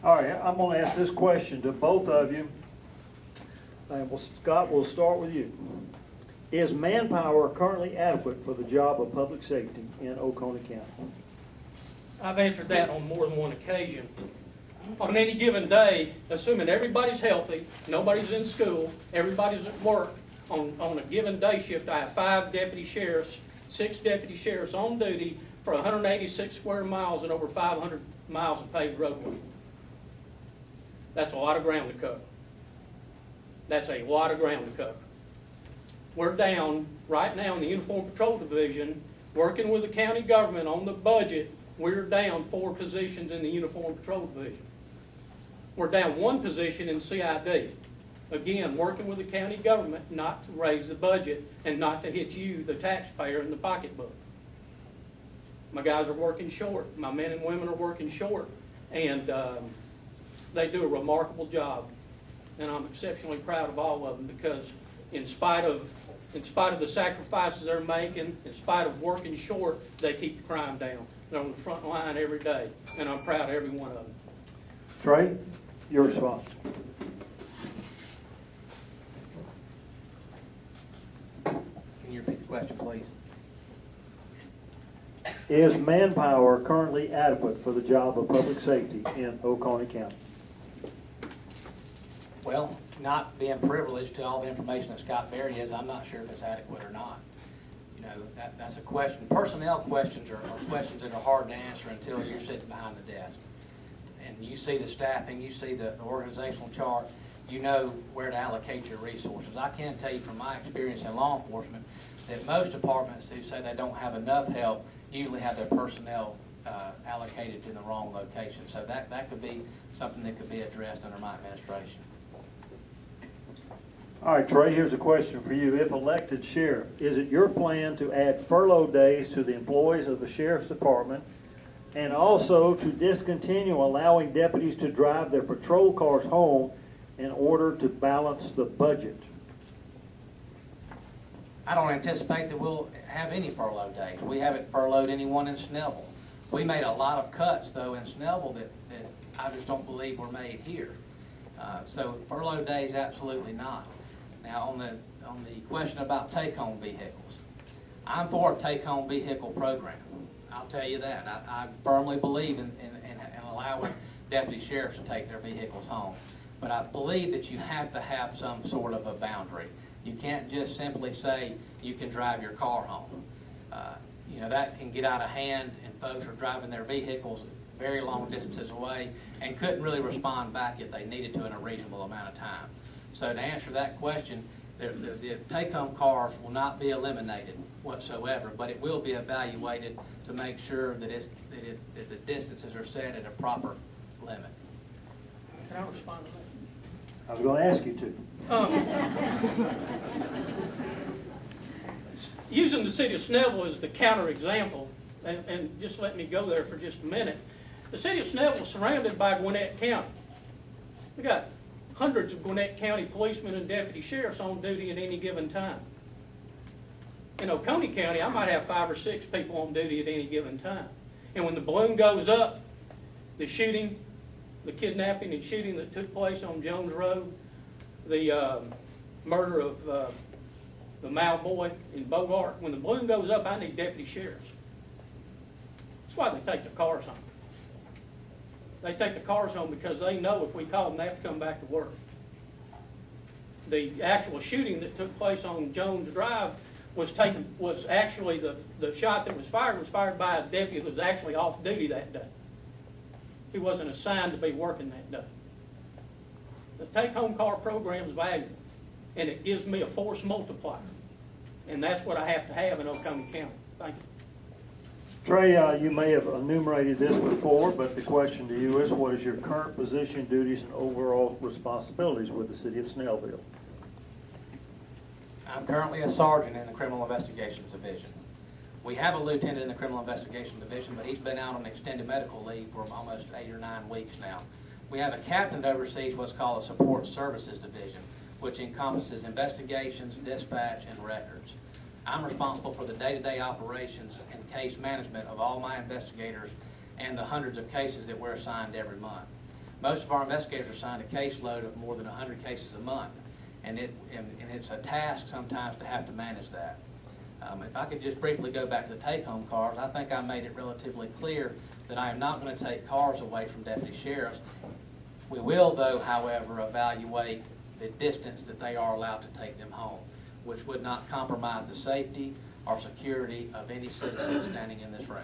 All right, I'm going to ask this question to both of you. And Scott, we'll start with you. Is manpower currently adequate for the job of public safety in Oconee County? I've answered that on more than one occasion. On any given day, assuming everybody's healthy, nobody's in school, everybody's at work, on a given day shift, I have 5 deputy sheriffs, 6 deputy sheriffs on duty for 186 square miles and over 500 miles of paved roadway. That's a lot of ground to cover. That's a lot of ground to cover. We're down right now in the Uniform Patrol Division, working with the county government on the budget. We're down 4 positions in the Uniform Patrol Division. We're down 1 position in CID. Again, working with the county government not to raise the budget and not to hit you, the taxpayer, in the pocketbook. My guys are working short. My men and women are working short. And they do a remarkable job. And I'm exceptionally proud of all of them because in spite of the sacrifices they're making, in spite of working short, they keep the crime down. They're on the front line every day, and I'm proud of every one of them. Trey, your response. Can you repeat the question, please? Is manpower currently adequate for the job of public safety in Oconee County? Well, not being privileged to all the information that Scott Berry is, I'm not sure if it's adequate or not. You know, that's a question. Personnel questions are questions that are hard to answer until you're sitting behind the desk. And you see the staffing, you see the organizational chart, you know where to allocate your resources. I can tell you from my experience in law enforcement that most departments who say they don't have enough help usually have their personnel allocated in the wrong location. So that could be something that could be addressed under my administration. All right, Trey, here's a question for you. If elected sheriff, is it your plan to add furlough days to the employees of the sheriff's department and also to discontinue allowing deputies to drive their patrol cars home in order to balance the budget? I don't anticipate that we'll have any furlough days. We haven't furloughed anyone in Snellville. We made a lot of cuts, though, in Snellville that I just don't believe were made here. So furlough days, absolutely not. Now, on the question about take-home vehicles, I'm for a take-home vehicle program. I'll tell you that. I firmly believe in allowing deputy sheriffs to take their vehicles home. But I believe that you have to have some sort of a boundary. You can't just simply say you can drive your car home. You know, that can get out of hand, and folks are driving their vehicles very long distances away and couldn't really respond back if they needed to in a reasonable amount of time. So to answer that question, the take-home cars will not be eliminated whatsoever, but it will be evaluated to make sure that the distances are set at a proper limit. Can I respond to that? I was going to ask you to. Using the city of Snellville as the counterexample, and just let me go there for just a minute. The city of Snellville is surrounded by Gwinnett County. We got hundreds of Gwinnett County policemen and deputy sheriffs on duty at any given time. In Oconee County, I might have 5 or 6 people on duty at any given time. And when the balloon goes up, the shooting, the kidnapping and shooting that took place on Jones Road, the murder of the Mal boy in Bogart, when the balloon goes up, I need deputy sheriffs. That's why they take their cars home. They take the cars home because they know if we call them, they have to come back to work. The actual shooting that took place on Jones Drive was actually the shot that was fired by a deputy that was actually off duty that day. He wasn't assigned to be working that day. The take-home car program is valuable, and it gives me a force multiplier, and that's what I have to have in Oconee County. Thank you. Trey, you may have enumerated this before, but the question to you is, what is your current position, duties, and overall responsibilities with the city of Snellville? I'm currently a sergeant in the Criminal Investigations Division. We have a lieutenant in the Criminal Investigations Division, but he's been out on extended medical leave for almost 8 or 9 weeks now. We have a captain that oversees what's called a Support Services Division, which encompasses investigations, dispatch, and records. I'm responsible for the day-to-day operations and case management of all my investigators and the hundreds of cases that we're assigned every month. Most of our investigators are assigned a caseload of more than 100 cases a month, and it's a task sometimes to have to manage that. If I could just briefly go back to the take-home cars, I think I made it relatively clear that I am not going to take cars away from deputy sheriffs. We will, though, however, evaluate the distance that they are allowed to take them home, which would not compromise the safety or security of any citizen standing in this room.